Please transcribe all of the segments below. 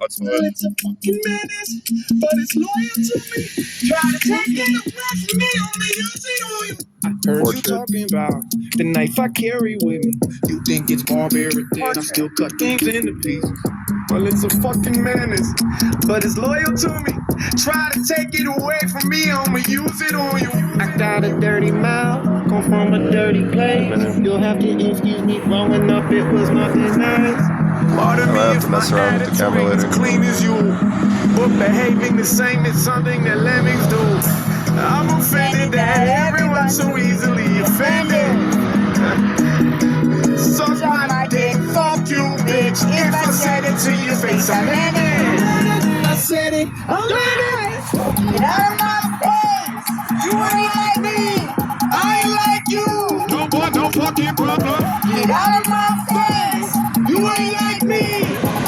It's a fucking menace, but it's loyal to me. Try to take it away from me, only use it on you. I heard you talking about the knife I carry with me. You think it's barbaric, then I still cut things into pieces. Well, it's a fucking menace, but it's loyal to me. Try to take it away from me, I'ma use it on you. I got a dirty mouth, come from a dirty place. You'll have to excuse me, growing up it was nothing nice. Part of me is my attitude ain't as clean as you, but behaving the same is something that lemmings do. I'm offended that everyone's so easily offended. Suck my dick, fuck you, bitch. If I said it to your face, I meant it. I said it, I meant it. Get out of my face. You ain't like me. I ain't like you. No boy, no fucking problem. Get out of my face. You ain't like me.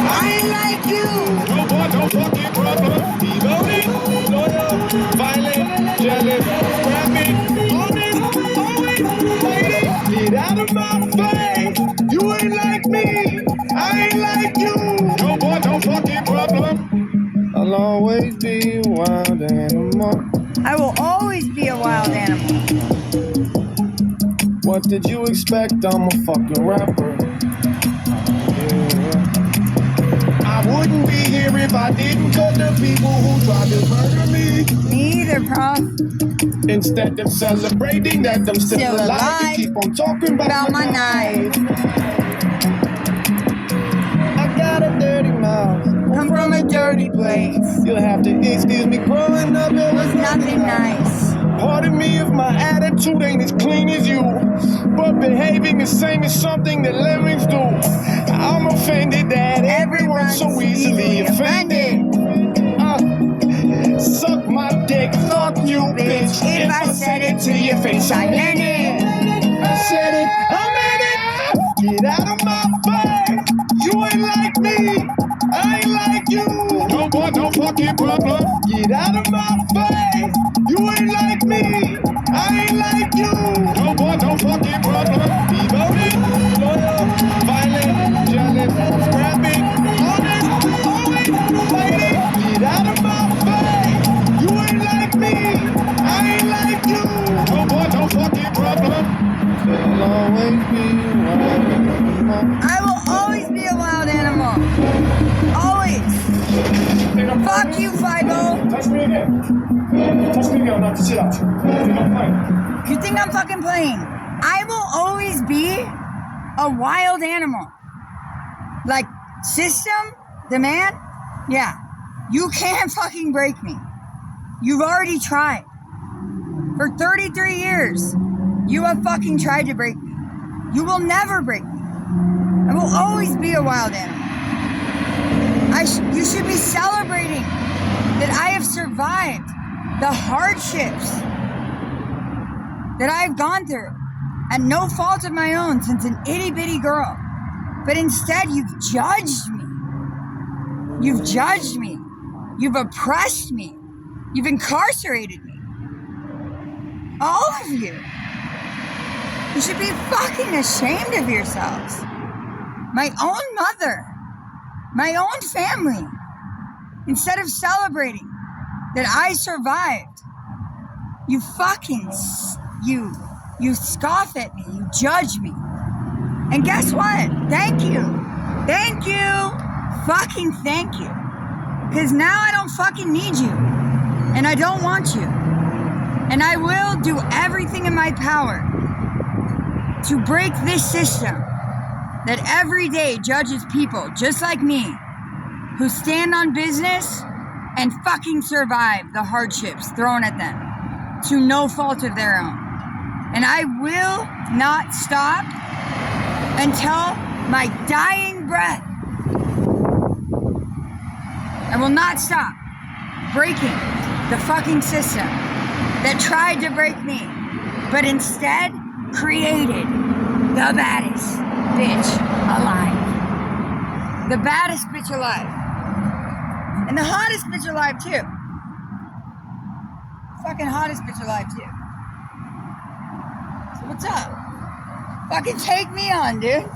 I ain't like you. No boy, no fucking problem. Devoted, loyal, violent, jealous, scrapping, honest, always waiting. Get out of my face. You ain't like me. I ain't like you. No boy, no fucking problem. I'll always be a wild animal. I will always be a wild animal. What did you expect? I'm a fucking rapper. I wouldn't be here if I didn't cut the people who tried to murder me. Me either, Prof. Instead of celebrating that I'm still alive, you keep on talking about my knife. I got a dirty mouth. Come from a dirty place. You'll have to excuse me, growing up it was Nothing nice. Part of me if my attitude ain't as clean as you, but behaving the same is something that lemmings do. I'm offended that everyone's so easily offended. Suck my dick, fuck you, bitch. If I said it to your face, I meant it. I said it, I meant it. Get out of my face. You ain't like me. I ain't like you. No boy, no fucking problem. Get out of my face. You ain't like me. I ain't like you. No boy, no fucking problem. Devoted, loyal, violent, jealous, scrapping, honest, always waiting. Get out of my face. You ain't like me. I ain't like you. No boy, no fucking problem. I'll always be a wild animal. I will always be a wild animal. Always. Fuck you, Figo. Touch me again. Touch me again, not to chill out. You think I'm fucking playing? I will always be a wild animal. Like, system, the man, yeah. You can't fucking break me. You've already tried. For 33 years, you have fucking tried to break me. You will never break me. I will always be a wild animal. You should be celebrating that I have survived the hardships that I've gone through at no fault of my own since an itty bitty girl. But instead, you've judged me. You've judged me. You've oppressed me. You've incarcerated me. All of you. You should be fucking ashamed of yourselves. My own mother. My own family. Instead of celebrating that I survived, you fucking, you scoff at me, you judge me. And guess what? Thank you. Thank you. Fucking thank you. Because now I don't fucking need you. And I don't want you. And I will do everything in my power to break this system that every day judges people just like me who stand on business and fucking survive the hardships thrown at them to no fault of their own. And I will not stop until my dying breath. I will not stop breaking the fucking system that tried to break me, but instead created the baddest bitch alive. The baddest bitch alive. And the hottest bitch alive too. Fucking hottest bitch alive too. So what's up? Fucking take me on, dude.